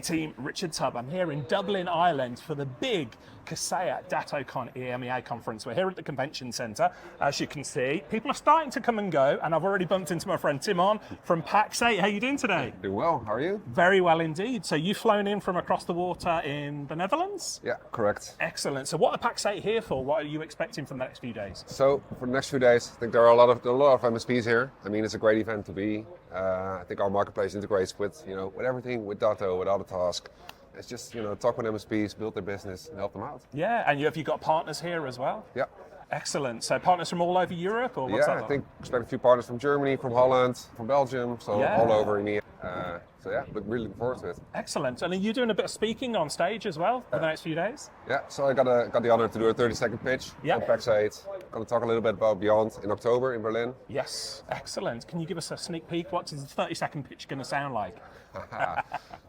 team, Richard Tubb. I'm here in Dublin, Ireland for the big Kaseya DattoCon EMEA conference. We're here at the convention centre. As you can see, people are starting to come and go, and I've already bumped into my friend Timon from Kaseya. How are you doing today? Doing well, how are you? Very well indeed. So you've flown in from across the water in the Netherlands? Yeah, correct. Excellent. So what are Kaseya here for? What are you expecting from the next few days? So for the next few days, I think there are a lot of MSPs here. I mean, it's a great event to be. I think our marketplace integrates with everything, with Datto, with Autotask. It's just, talk with MSPs, build their business, and help them out. Yeah, and have you got partners here as well? Yeah. Excellent. So partners from all over Europe, or what's that like? I think expect a few partners from Germany, from Holland, from Belgium, so all over EMEA. Really looking forward to it. Excellent. And are you doing a bit of speaking on stage as well for the next few days? Yeah, so I got the honor to do a 30-second pitch on Kaseya. Going to talk a little bit about Beyond in October in Berlin. Yes, excellent. Can you give us a sneak peek? What is the 30-second pitch going to sound like?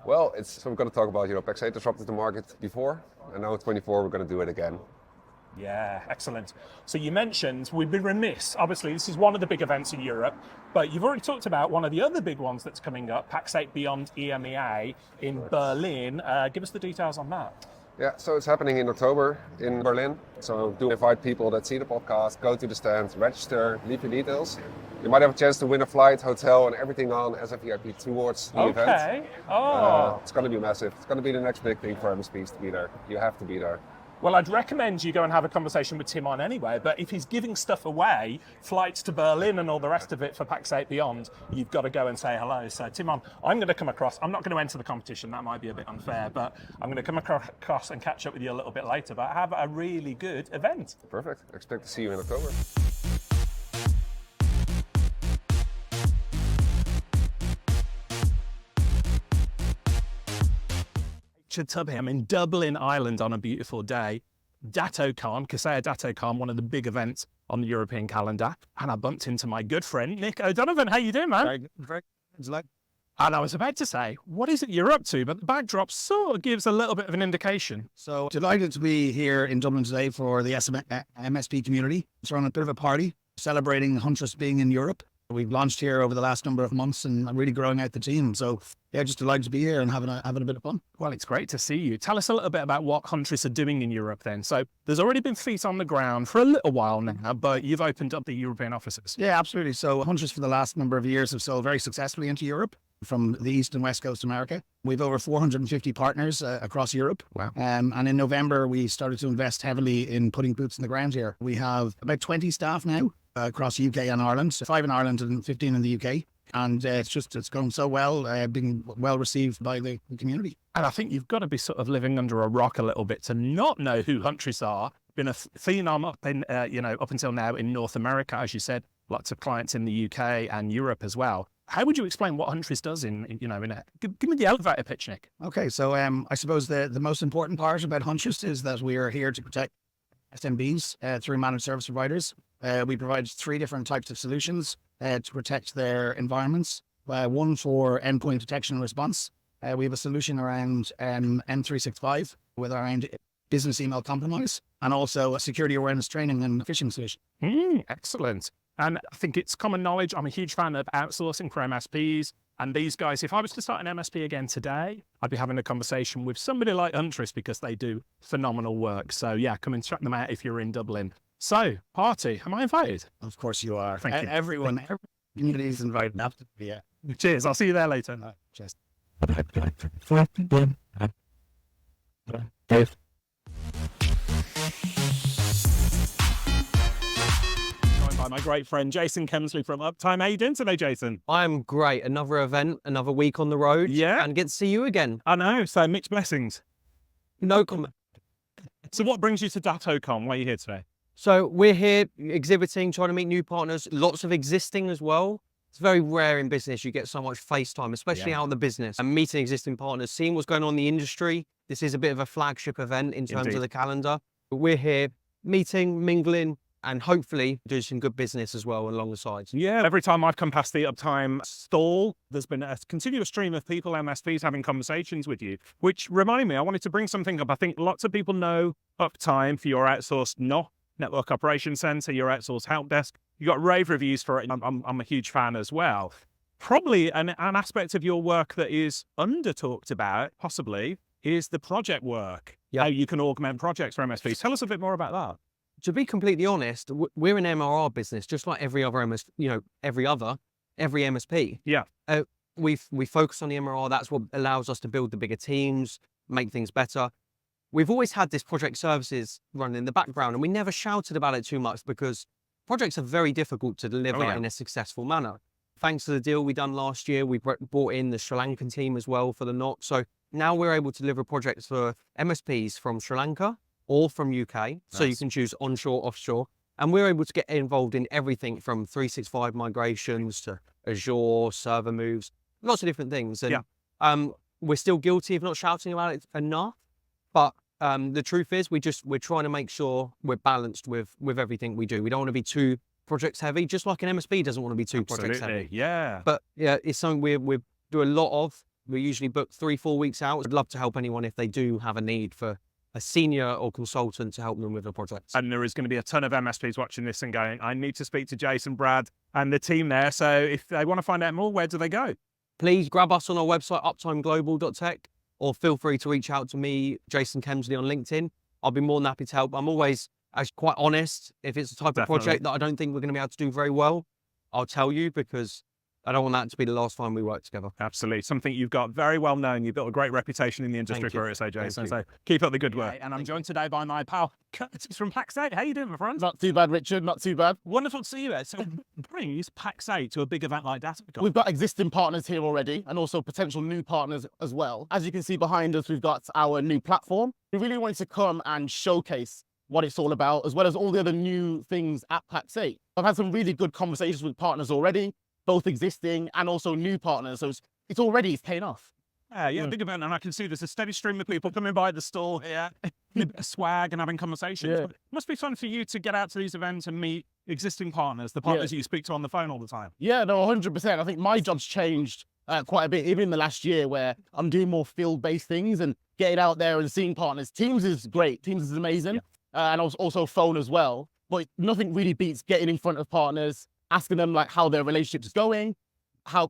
Well, we're going to talk about, Kaseya disrupted the market before, and now in 24 we're going to do it again. Yeah, excellent. So you mentioned, we'd be remiss, obviously this is one of the big events in Europe, but you've already talked about one of the other big ones that's coming up, Kaseya Beyond EMEA in Berlin. Give us the details on that. Yeah, so it's happening in October in Berlin. So do invite people that see the podcast, go to the stand, register, leave your details. You might have a chance to win a flight, hotel, and everything on as a VIP towards the event. Okay. Oh. It's going to be massive. It's going to be the next big thing for MSPs to be there. You have to be there. Well, I'd recommend you go and have a conversation with Timon anyway, but if he's giving stuff away, flights to Berlin and all the rest of it for Kaseya Beyond, you've got to go and say hello. So Timon, I'm going to come across, I'm not going to enter the competition, that might be a bit unfair, but I'm going to come across and catch up with you a little bit later, but have a really good event. Perfect. I expect to see you in October. Richard Tubb here. I'm in Dublin, Ireland on a beautiful day. DattoCon, Kaseya DattoCon, one of the big events on the European calendar. And I bumped into my good friend, Nick O'Donovan. How you doing, man? Very good. And I was about to say, what is it you're up to? But the backdrop sort of gives a little bit of an indication. So delighted to be here in Dublin today for the MSP community. It's around a bit of a party celebrating Huntress being in Europe. We've launched here over the last number of months and I'm really growing out the team. So yeah, just delighted to be here and having a bit of fun. Well, it's great to see you. Tell us a little bit about what Huntress are doing in Europe then. So there's already been feet on the ground for a little while now, but you've opened up the European offices. Yeah, absolutely. So Huntress for the last number of years have sold very successfully into Europe from the East and West Coast of America. We've over 450 partners across Europe. Wow. And in November, we started to invest heavily in putting boots in the ground here. We have about 20 staff now across UK and Ireland, 5 in Ireland and 15 in the UK. And it's going so well, being well received by the community. And I think you've got to be sort of living under a rock a little bit to not know who Huntress are. Been a phenom up in, up until now in North America, as you said, lots of clients in the UK and Europe as well. How would you explain what Huntress does give me the elevator pitch, Nick. Okay, so I suppose the most important part about Huntress is that we are here to protect SMBs through managed service providers. We provide 3 different types of solutions to protect their environments. One for endpoint detection and response. We have a solution around M365 with around business email compromise, and also a security awareness training and phishing solution. Excellent. And I think it's common knowledge. I'm a huge fan of outsourcing for MSPs. And these guys, if I was to start an MSP again today, I'd be having a conversation with somebody like Huntress because they do phenomenal work. So yeah, come and check them out if you're in Dublin. So, party, am I invited? Of course you are. Thank you. Every community is invited. Yeah. Cheers. I'll see you there later. Cheers. Joined by my great friend Jason Kemsley from Uptime. How you doing today, Jason? I'm great. Another event, another week on the road. Yeah. And get to see you again. I know. So mixed blessings. No comment. So what brings you to DattoCon? Why are you here today? So we're here exhibiting, trying to meet new partners, lots of existing as well. It's very rare in business. You get so much face time, especially out in the business, and meeting existing partners, seeing what's going on in the industry. This is a bit of a flagship event in terms of the calendar. But we're here meeting, mingling, and hopefully do some good business as well along the sides. Yeah, every time I've come past the Uptime stall, there's been a continuous stream of people, MSPs, having conversations with you, which remind me, I wanted to bring something up. I think lots of people know Uptime for your outsourced Network Operations Center, your outsourced help desk. You got rave reviews for it. I'm a huge fan as well. Probably an aspect of your work that is under talked about, possibly, is the project work. Yeah. How you can augment projects for MSPs. Tell us a bit more about that. To be completely honest, we're an MRR business, just like every other every MSP. Yeah. We focus on the MRR. That's what allows us to build the bigger teams, make things better. We've always had this project services running in the background, and we never shouted about it too much because projects are very difficult to deliver in a successful manner. Thanks to the deal we done last year, we brought in the Sri Lankan team as well for the NOC. So now we're able to deliver projects for MSPs from Sri Lanka or from UK. Nice. So you can choose onshore, offshore. And we're able to get involved in everything from 365 migrations to Azure, server moves, lots of different things. And we're still guilty of not shouting about it enough. But the truth is, we're trying to make sure we're balanced with everything we do. We don't want to be too projects heavy, just like an MSP doesn't want to be too projects heavy. Yeah. But yeah, it's something we do a lot of. We usually book 3-4 weeks out. I'd love to help anyone if they do have a need for a senior or consultant to help them with a project. And there is going to be a ton of MSPs watching this and going, I need to speak to Jason, Brad, and the team there. So if they want to find out more, where do they go? Please grab us on our website, uptimeglobal.tech, or feel free to reach out to me, Jason Kemsley, on LinkedIn. I'll be more than happy to help. I'm always actually quite honest. If it's a type of project that I don't think we're going to be able to do very well, I'll tell you, because I don't want that to be the last time we work together. Absolutely. Something you've got very well known. You've built a great reputation in the industry for it, so Jason. So keep up the good work. And I'm joined today by my pal, Curtis from Pax8. How you doing, my friend? Not too bad, Richard. Not too bad. Wonderful to see you there. So brings Pax8 to a big event like DattoCon. We've got existing partners here already and also potential new partners as well. As you can see behind us, we've got our new platform. We really wanted to come and showcase what it's all about, as well as all the other new things at Pax8. I've had some really good conversations with partners already, both existing and also new partners. So it's paying off. Yeah, big event, and I can see there's a steady stream of people coming by the stall here, a bit of swag and having conversations. Yeah. It must be fun for you to get out to these events and meet existing partners, the partners you speak to on the phone all the time. Yeah, no, 100%. I think my job's changed quite a bit, even in the last year, where I'm doing more field-based things and getting out there and seeing partners. Teams is great. Teams is amazing. And also phone as well. But nothing really beats getting in front of partners, asking them like how their relationship is going,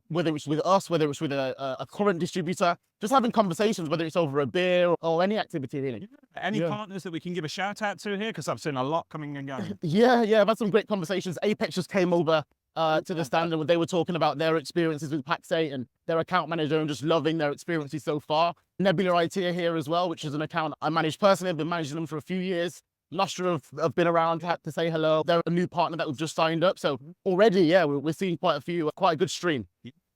whether it's with us, whether it's with a current distributor, just having conversations, whether it's over a beer or any activity really. Any partners that we can give a shout out to here? Because I've seen a lot coming and going. Yeah, I've had some great conversations. Apex just came over to the stand and they were talking about their experiences with Pax8 and their account manager and just loving their experiences so far. Nebula IT are here as well, which is an account I manage personally. I've been managing them for a few years. Lustra have been around, had to say hello. They're a new partner that we've just signed up. So already, we're seeing quite a good stream.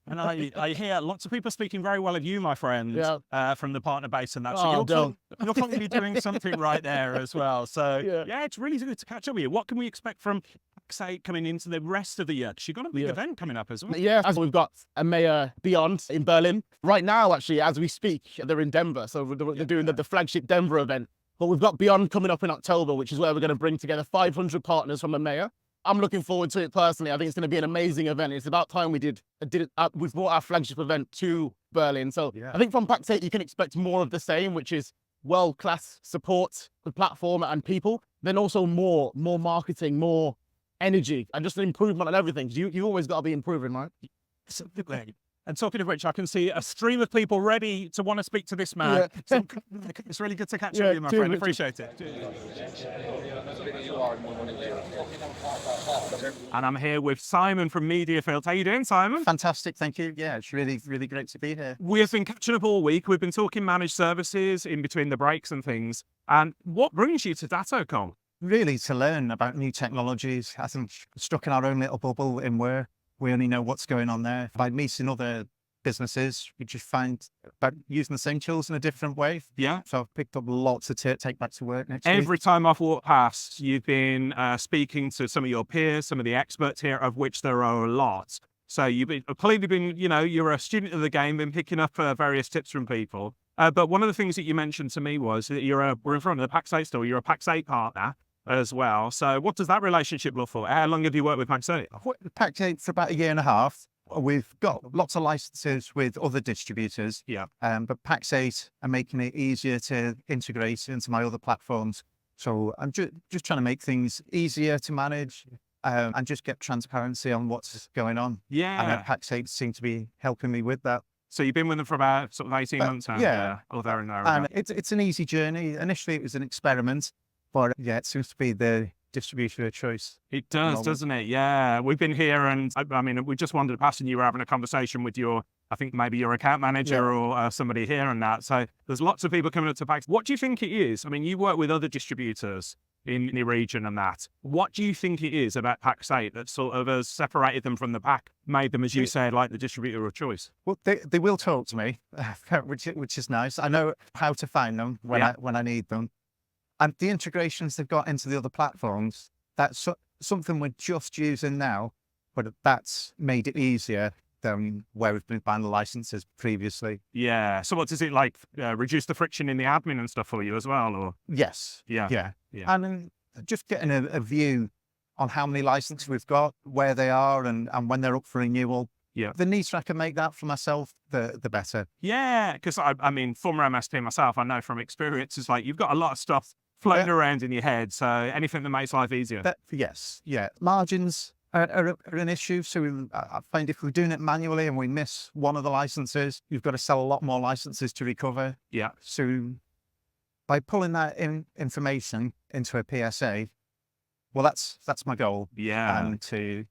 And I hear lots of people speaking very well of you, my friend, from the partner base and that. So you're probably doing something right there as well. So it's really good to catch up with you. What can we expect from Pax8 coming into the rest of the year? Because you've got a big event coming up as well. Yeah, as we've got EMEA Beyond in Berlin. Right now, actually, as we speak, they're in Denver. So they're doing the flagship Denver event. But we've got Beyond coming up in October, which is where we're going to bring together 500 partners from EMEA. I'm looking forward to it personally. I think it's going to be an amazing event. It's about time we did it. We've brought our flagship event to Berlin. So I think from Pax8, you can expect more of the same, which is world-class support, the platform and people. Then also more marketing, more energy, and just an improvement on everything. You've always got to be improving, right? Absolutely. And talking of which, I can see a stream of people ready to want to speak to this man. So it's really good to catch up with you, my friend. Appreciate it. And I'm here with Simon from Mediafield. How you doing, Simon? Fantastic, thank you. Yeah, it's really, really great to be here. We have been catching up all week. We've been talking managed services in between the breaks and things. And what brings you to DattoCon? Really to learn about new technologies. I think stuck in our own little bubble in where we only know what's going on there. By meeting other businesses, we just find about using the same tools in a different way. Yeah. So I've picked up lots to take back to work next week. Every time I've walked past, you've been speaking to some of your peers, some of the experts here, of which there are a lot. So you've clearly been, you're a student of the game, been picking up various tips from people. But one of the things that you mentioned to me was that we're in front of the Pax8 store, you're a Pax8 partner as well. So what does that relationship look for? How long have you worked with Pax8? Pax8 for about 1.5 years. We've got lots of licenses with other distributors. But Pax8 are making it easier to integrate into my other platforms. So I'm just trying to make things easier to manage, and just get transparency on what's going on. Yeah. And Pax8 seem to be helping me with that. So you've been with them for about sort of 18 months now? Yeah. Or there and there. And it's an easy journey. Initially, it was an experiment, but yeah, it seems to be the distributor of choice. It does, doesn't it? Yeah. We've been here and I mean, we just wandered past and you were having a conversation with I think maybe your account manager or somebody here and that. So there's lots of people coming up to Pax. What do you think it is? I mean, you work with other distributors in the region and that. What do you think it is about Pax8 that sort of has separated them from the pack, made them, as you said, like the distributor of choice? Well, they will talk to me, which is nice. I know how to find them when I need them. And the integrations they've got into the other platforms, that's something we're just using now, but that's made it easier than where we've been buying the licenses previously. Yeah. So what does it like reduce the friction in the admin and stuff for you as well? Or Yes. Yeah. And then just getting a view on how many licenses we've got, where they are, and when they're up for renewal. Yeah. The neater I can make that for myself, the better. Yeah. Because I mean, former MSP myself, I know from experience, it's like you've got a lot of stuff floating around in your head. So anything that makes life easier. Yes. Margins are an issue. So I find if we're doing it manually and we miss one of the licenses, you've got to sell a lot more licenses to recover. Yeah. So by pulling that information into a PSA, well, that's my goal. Yeah. And to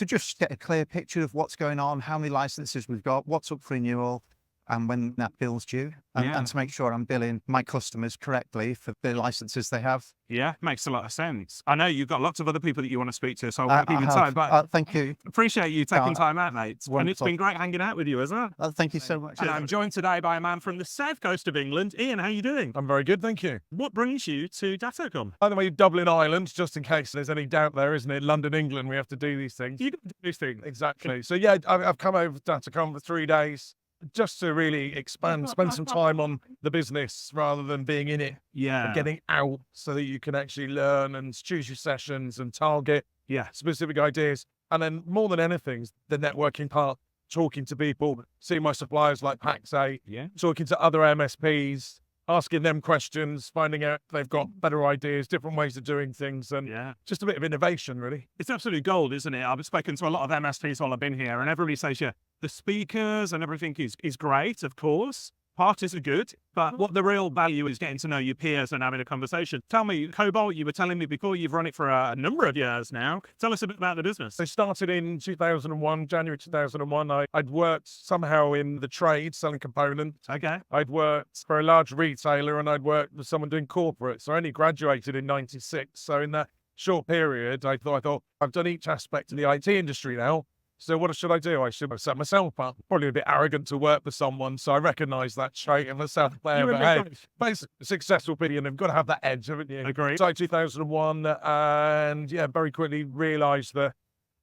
just get a clear picture of what's going on, how many licenses we've got, what's up for renewal, and when that bill's due, and to make sure I'm billing my customers correctly for the licenses they have. Yeah, makes a lot of sense. I know you've got lots of other people that you want to speak to, so I'll keep in time. But thank you. Appreciate you taking time out, mate. Wonderful. And it's been great hanging out with you as well. Thank you so much. And I'm joined today by a man from the south coast of England. Ian, how are you doing? I'm very good, thank you. What brings you to DattoCon? By the way, Dublin, Ireland, just in case there's any doubt there, isn't it? London, England, we have to do these things. You got to do these things. Exactly. So yeah, I've come over to DattoCon for 3 days just to really spend some time on the business rather than being in it. Yeah. And getting out so that you can actually learn and choose your sessions and target specific ideas. And then more than anything, the networking part, talking to people, seeing my suppliers like Pax8, talking to other MSPs, asking them questions, finding out if they've got better ideas, different ways of doing things, and just a bit of innovation, really. It's absolute gold, isn't it? I've spoken to a lot of MSPs while I've been here, and everybody says, the speakers and everything is great, of course. Parties are good, but what the real value is getting to know your peers and having a conversation. Tell me, Cobalt, you were telling me before, you've run it for a number of years now. Tell us a bit about the business. I started in 2001, January 2001. I'd worked somehow in the trade, selling components. Okay. I'd worked for a large retailer and I'd worked with someone doing corporate. So I only graduated in 96. So in that short period, I thought, I've done each aspect of the IT industry now. So what should I do? I should have set myself up. Probably a bit arrogant to work for someone, so I recognise that trait in myself. But successful people, you've got to have that edge, haven't you? Agreed. So 2001, and very quickly realised that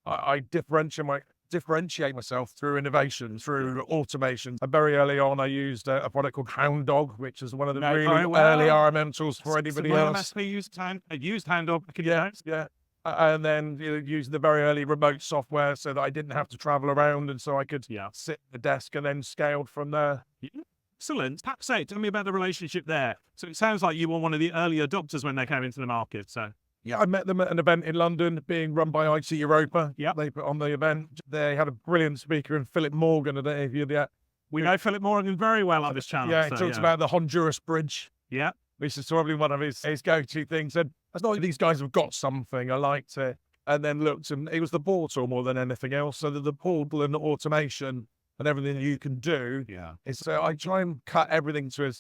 I differentiate myself through innovation, through automation. And very early on, I used a product called Hound Dog, which is one of the really early RMM tools for anybody else. MSP used Hound Dog. Yeah. And then using the very early remote software so that I didn't have to travel around and so I could sit at the desk and then scaled from there. Excellent. Pax8, tell me about the relationship there. So it sounds like you were one of the early adopters when they came into the market. So yeah, I met them at an event in London being run by IT Europa. Yeah. They put on the event. They had a brilliant speaker in Philip Morgan. I don't know if you're there. We know Philip Morgan very well on this channel. Yeah, he talks about the Honduras Bridge. Yeah. Which is probably one of his go-to things. And it's not like these guys have got something. I liked it. And then looked, and it was the portal more than anything else. So that the portal and the automation and everything you can do. Yeah. So I try and cut everything to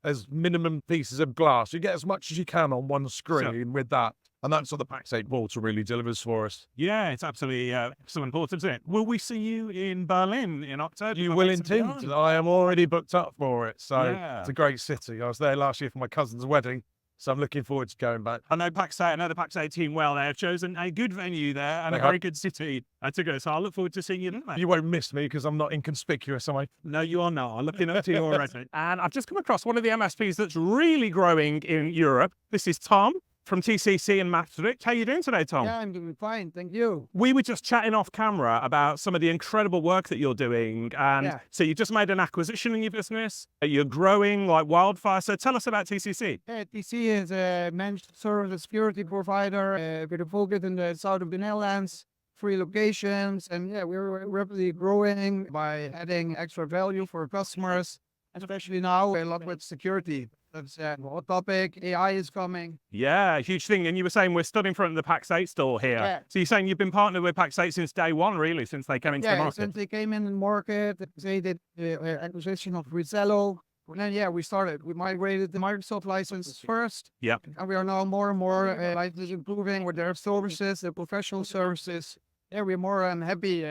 as minimum pieces of glass. You get as much as you can on one screen with that. And that's what the Pax8 portal really delivers for us. Yeah, it's absolutely so important, isn't it? Will we see you in Berlin in October? You will indeed. I am already booked up for it. So it's a great city. I was there last year for my cousin's wedding. So I'm looking forward to going back. I know the Pax8 team well. They have chosen a good venue there and a very good city to go. So I look forward to seeing you there. You won't miss me because I'm not inconspicuous, am I? No, you are not. I'm looking up to you already. And I've just come across one of the MSPs that's really growing in Europe. This is Tom. from TCC and Maastricht. How are you doing today, Tom? Yeah, I'm doing fine. Thank you. We were just chatting off camera about some of the incredible work that you're doing. And so you just made an acquisition in your business. You're growing like wildfire. So tell us about TCC. TC is a managed service security provider with a focus in the south of the Netherlands, 3 locations. And yeah, we're rapidly growing by adding extra value for customers, especially now a lot with security. That's a hot topic. AI is coming. Yeah, huge thing. And you were saying we're stood in front of the PAX8 store here. Yeah. So you're saying you've been partnered with PAX8 since day one, really, since they came into the market? Since they came in the market, they did acquisition of Resello. And then, we started. We migrated the Microsoft license first. Yeah. And we are now more and more licenses improving with their services, their professional services. Yeah, we're more happy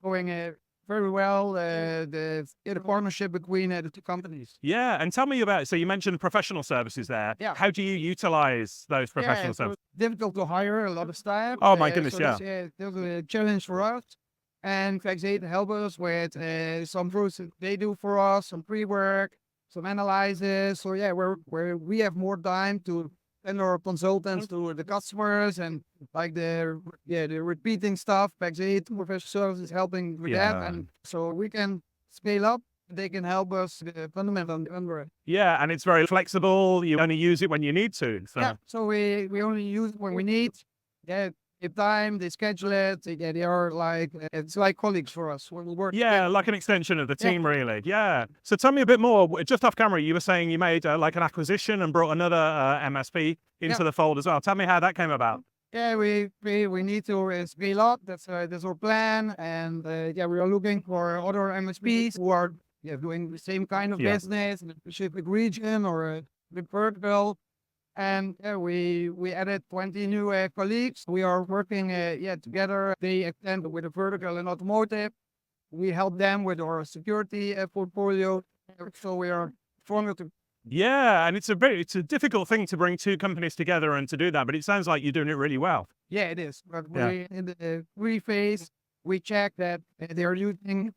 going very well, the partnership between the 2 companies. Yeah, and tell me about, so you mentioned professional services there. Yeah. How do you utilize those professional services? Difficult to hire a lot of staff. Oh my goodness, There's a challenge for us. And PAX8 help us with some routes that they do for us, some pre-work, some analysis. So yeah, where we have more time to send our consultants to the customers and like the repeating stuff. PAX8 professional services helping with that, and so we can scale up. They can help us the fundamental under it. Yeah, and it's very flexible. You only use it when you need to. So. Yeah, so we only use it when we need. Yeah, give time, they schedule it. They are like, it's like colleagues for us when we work. Yeah, like an extension of the team, really. Yeah. So tell me a bit more. Just off camera, you were saying you made like an acquisition and brought another MSP into the fold as well. Tell me how that came about. Yeah, we need to scale up. That's our plan. And we are looking for other MSPs who are doing the same kind of business in a specific region or a big vertical. And we added 20 new colleagues. We are working together. They extend with a vertical in automotive. We help them with our security portfolio. So we are stronger to. Yeah, and it's a difficult thing to bring 2 companies together and to do that, but it sounds like you're doing it really well. Yeah, it is. But we in the pre-phase, we check that they are using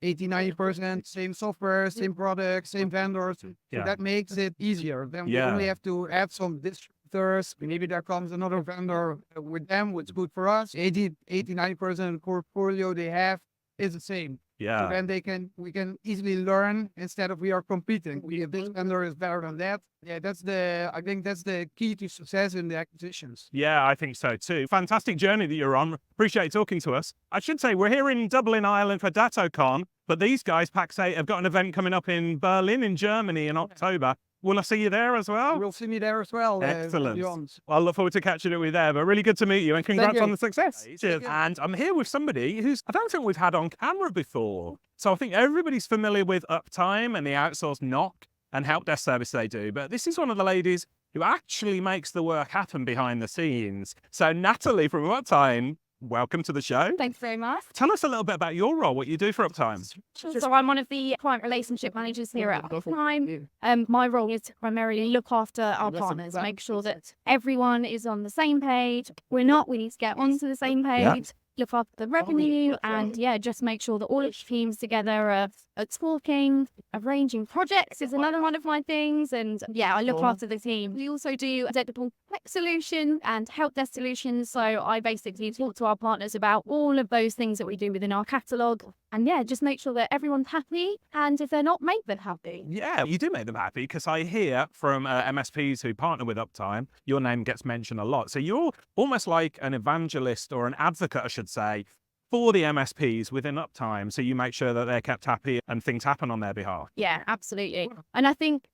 80-90% same software, same products, same vendors. So that makes it easier. Then we only have to add some distributors. Maybe there comes another vendor with them, which is good for us. 80-90% of the portfolio they have is the same. Yeah. So then we can easily learn instead of we are competing. If this vendor is better than that. Yeah, I think that's the key to success in the acquisitions. Yeah, I think so too. Fantastic journey that you're on. Appreciate you talking to us. I should say we're here in Dublin, Ireland for DattoCon, but these guys, PAX8, have got an event coming up in Berlin in Germany in October. Will I see you there as well? We'll see me there as well. Excellent. Well, I look forward to catching up with you there, but really good to meet you and congrats on the success. Cheers. And I'm here with somebody who's, I don't think we've had on camera before. So I think everybody's familiar with Uptime and the outsourced knock and help desk service they do. But this is one of the ladies who actually makes the work happen behind the scenes. So Natalie from Uptime, welcome to the show. Thanks very much. Tell us a little bit about your role, what you do for Uptime. So I'm one of the client relationship managers here at Uptime. My role is to primarily look after our partners, make sure that everyone is on the same page. We need to get onto the same page. Look after the revenue and just make sure that all of the teams together are talking, arranging projects is another one of my things. And I look after the team. We also do unforgettable solutions and help desk solutions. So I basically talk to our partners about all of those things that we do within our catalogue. And just make sure that everyone's happy. And if they're not, make them happy. Yeah, you do make them happy because I hear from MSPs who partner with Uptime, your name gets mentioned a lot. So you're almost like an evangelist or an advocate, I should say, for the MSPs within Uptime. So you make sure that they're kept happy and things happen on their behalf. Yeah, absolutely. And I think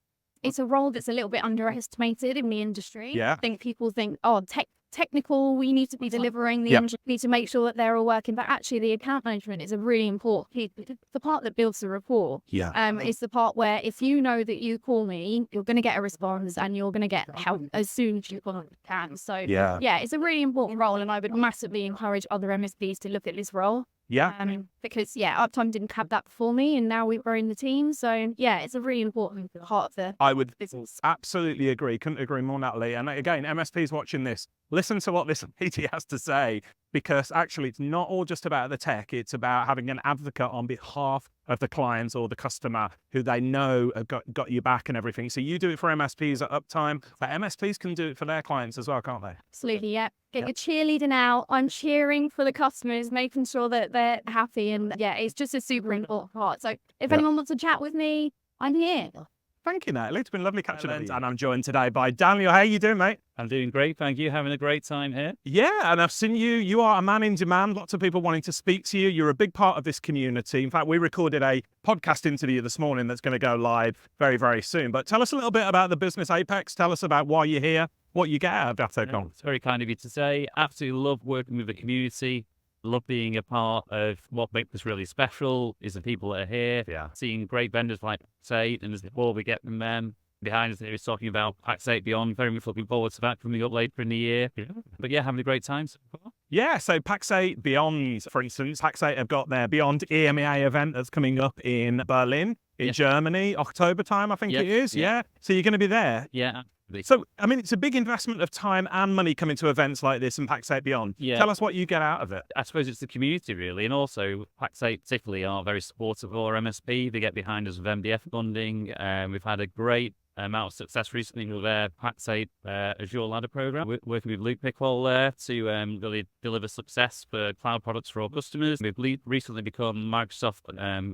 it's a role that's a little bit underestimated in the industry. Yeah. I think people think, technical, we need to be delivering, the engineers need to make sure that they're all working, but actually the account management is a really important piece. The part that builds the rapport. It's the part where if you know that you call me, you're going to get a response and you're going to get help as soon as you can. So it's a really important role, and I would massively encourage other MSPs to look at this role. Because Uptime didn't have that before me, and now we've grown the team. So it's a really important part of the business. Absolutely agree. Couldn't agree more, Natalie. And again, MSPs watching this, listen to what this lady has to say. because actually it's not all just about the tech. It's about having an advocate on behalf of the clients or the customer who they know have got you back and everything. So you do it for MSPs at Uptime, but MSPs can do it for their clients as well, can't they? Absolutely, yeah. Get your cheerleader now. I'm cheering for the customers, making sure that they're happy. And yeah, it's just a super important part. So if anyone wants to chat with me, I'm here. Thank you, Natalie. It's been lovely catching up with you. And I'm joined today by Daniel. How you doing, mate? I'm doing great, thank you. Having a great time here. Yeah, and I've seen you. You are a man in demand. Lots of people wanting to speak to you. You're a big part of this community. In fact, we recorded a podcast interview this morning that's going to go live very, very soon. But tell us a little bit about the business Apex. Tell us about why you're here, what you get out of DattoCon. It's very kind of you to say. Absolutely love working with the community. Love being a part of what makes this really special is the people that are here. Yeah. Seeing great vendors like Say, and as before we get from them. Behind us, there is talking about Pax8 Beyond. Very much looking forward to that coming up later in the year. Yeah. But yeah, having a great time so far. Yeah, so Pax8 Beyond, for instance, Pax8 have got their Beyond EMEA event that's coming up in Berlin, in Germany, October time, I think it is. Yeah. So you're going to be there. Yeah. So, I mean, it's a big investment of time and money coming to events like this and Pax8 Beyond. Yeah. Tell us what you get out of it. I suppose it's the community, really. And also, Pax8 particularly are very supportive of our MSP. They get behind us with MDF funding. We've had a great amount of success recently with their Pax8 Azure Ladder program. We're working with Luke Pickwell there to really deliver success for cloud products for our customers. We've recently become Microsoft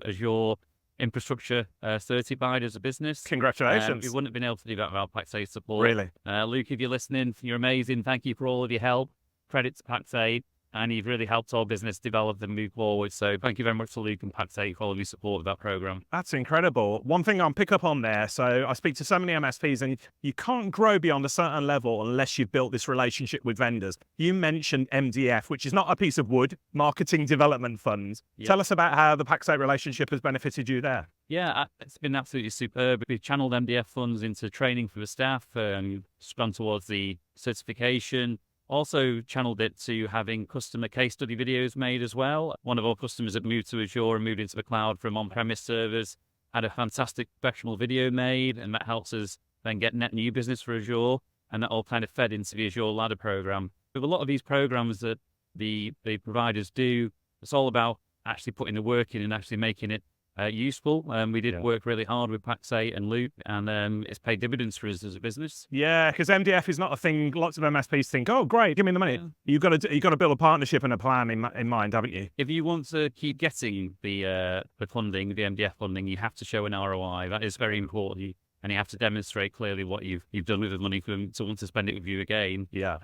Azure infrastructure certified as a business. Congratulations. We wouldn't have been able to do that without Pax8 support. Really? Luke, if you're listening, you're amazing. Thank you for all of your help. Credit to Pax8. And you've really helped our business develop and move forward. So thank you very much to Luke and Pax8 for all of your support of that program. That's incredible. One thing I'll pick up on there, so I speak to so many MSPs and you can't grow beyond a certain level unless you've built this relationship with vendors. You mentioned MDF, which is not a piece of wood, marketing development funds. Yep. Tell us about how the Pax8 relationship has benefited you there. Yeah, it's been absolutely superb. We've channeled MDF funds into training for the staff and gone towards the certification. Also channeled it to having customer case study videos made as well. One of our customers that moved to Azure and moved into the cloud from on-premise servers had a fantastic professional video made, and that helps us then get net new business for Azure, and that all kind of fed into the Azure Ladder program. With a lot of these programs that the providers do, it's all about actually putting the work in and actually making it useful. We did work really hard with Pax8 and Loop, and it's paid dividends for us as a business. Yeah, because MDF is not a thing. Lots of MSPs think, "Oh, great, give me the money." Yeah. You've got to build a partnership and a plan in mind, haven't you? If you want to keep getting the funding, the MDF funding, you have to show an ROI. That is very important. And you have to demonstrate clearly what you've done with the money for them to want to spend it with you again. Yeah.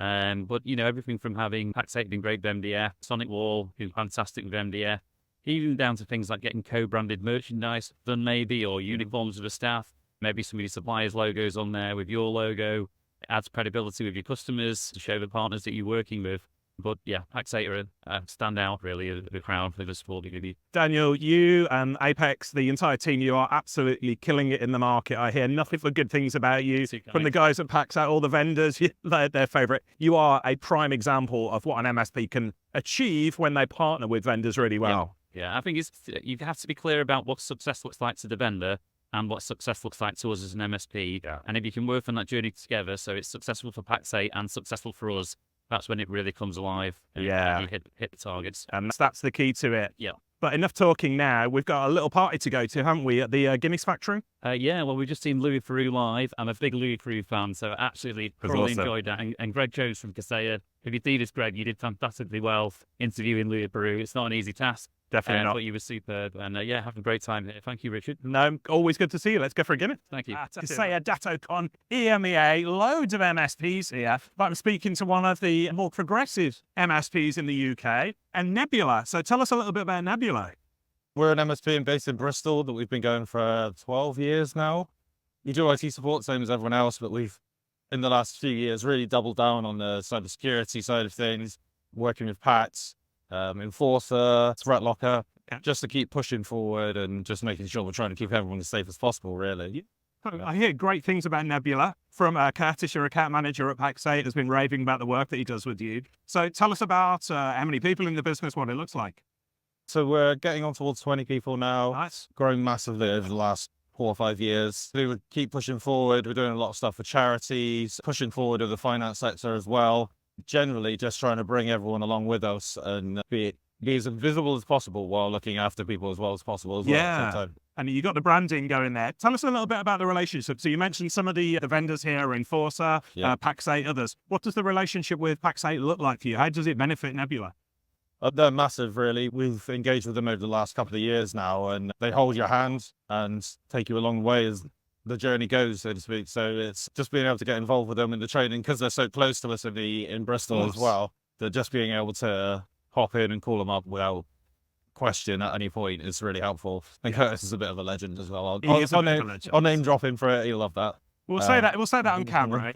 But everything from having Pax8 been great with MDF, Sonic Wall been fantastic with MDF, even down to things like getting co-branded merchandise done maybe, or uniforms for the staff, maybe some of your suppliers' logos on there with your logo. It adds credibility with your customers to show the partners that you're working with. But yeah, Pax8 stand out really as the crowd for the support they give you. Daniel, you and Apex, the entire team, you are absolutely killing it in the market. I hear nothing but good things about you from the guys at Pax8, all the vendors, they're their favourite. You are a prime example of what an MSP can achieve when they partner with vendors really well. Yeah, I think you have to be clear about what success looks like to the vendor and what success looks like to us as an MSP. Yeah. And if you can work on that journey together, so it's successful for Pax8 and successful for us, that's when it really comes alive. And you hit the targets. And that's the key to it. Yeah. But enough talking now. We've got a little party to go to, haven't we, at the Guinness factory? Yeah, well, we've just seen Louis Theroux live. I'm a big Louis Theroux fan, so absolutely thoroughly enjoyed that. And Greg Jones from Kaseya. If you see this, Greg, you did fantastically well interviewing Louis Theroux. It's not an easy task. Definitely not. But you were superb. And having a great time here. Thank you, Richard. No, always good to see you. Let's go for a Guinness. Thank you. Kaseya DattoCon EMEA, loads of MSPs here. But I'm speaking to one of the more progressive MSPs in the UK, and Nebula. So tell us a little bit about Nebula. We're an MSP based in Bristol that we've been going for 12 years now. We do IT support, same as everyone else, but we've, in the last few years, really doubled down on the cybersecurity side of things, working with Pats, Enforcer, Threat Locker, just to keep pushing forward and just making sure we're trying to keep everyone as safe as possible, really. I hear great things about Nebula from Curtis, your account manager at Pax8, has been raving about the work that he does with you. So tell us about how many people in the business, what it looks like. So we're getting on towards 20 people now. Nice. Growing massively over the last 4 or 5 years. We would keep pushing forward. We're doing a lot of stuff for charities, pushing forward with the finance sector as well. generally just trying to bring everyone along with us and be as invisible as possible while looking after people as well as possible as well. At the same time. And you got the branding going there. Tell us a little bit about the relationship. So you mentioned some of the vendors here, Enforcer, Pax8, others. What does the relationship with Pax8 look like for you? How does it benefit Nebula? They're massive, really. We've engaged with them over the last couple of years now, and they hold your hand and take you along the way as the journey goes, so to speak. So it's just being able to get involved with them in the training because they're so close to us in Bristol as well. That just being able to hop in and call them up without question at any point is really helpful. And Curtis is a bit of a legend as well. I'll name drop him for it. He'll love that. We'll say that. We'll say that on camera.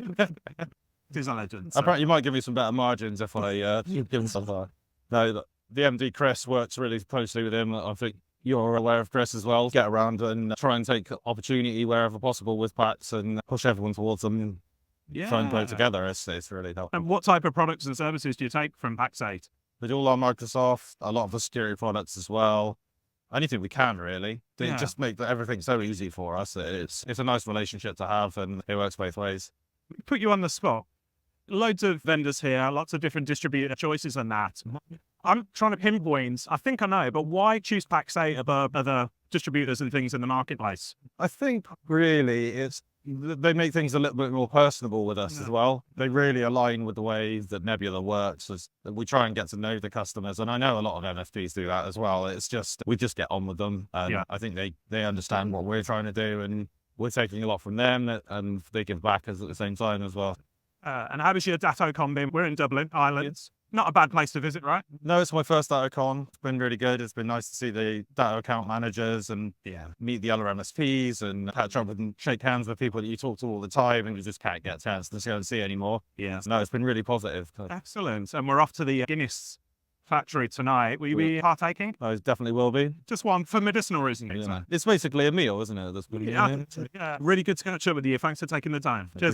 He's a legend. So. Apparently, you might give me some better margins if I give him some. No, the MD Chris works really closely with him. I think you're aware of Chris as well. Get around and try and take opportunity wherever possible with Pax and push everyone towards them. Try and play together. It's really helpful. And what type of products and services do you take from Pax8? We do all our Microsoft, a lot of the security products as well. Anything we can, really. They just make everything so easy for us. It's a nice relationship to have, and it works both ways. Put you on the spot. Loads of vendors here, lots of different distributor choices and that. I'm trying to pinpoint, I think I know, but why choose Pax8 above other distributors and things in the marketplace? I think really they make things a little bit more personable with us as well. They really align with the way that Nebula works. We try and get to know the customers, and I know a lot of MSPs do that as well. It's just, we just get on with them, and I think they understand what we're trying to do, and we're taking a lot from them, and they give back at the same time as well. And how was your DattoCon been? We're in Dublin, Ireland. Not a bad place to visit, right? No, it's my first DattoCon. It's been really good. It's been nice to see the Datto account managers and meet the other MSPs and catch up and shake hands with people that you talk to all the time and you just can't get a chance to go and see anymore. So, no, it's been really positive. Excellent. And we're off to the Guinness factory tonight. Will you be partaking? I definitely will be. Just one for medicinal reasons. It's basically a meal, isn't it? Really good to catch up with you. Thanks for taking the time. Cheers.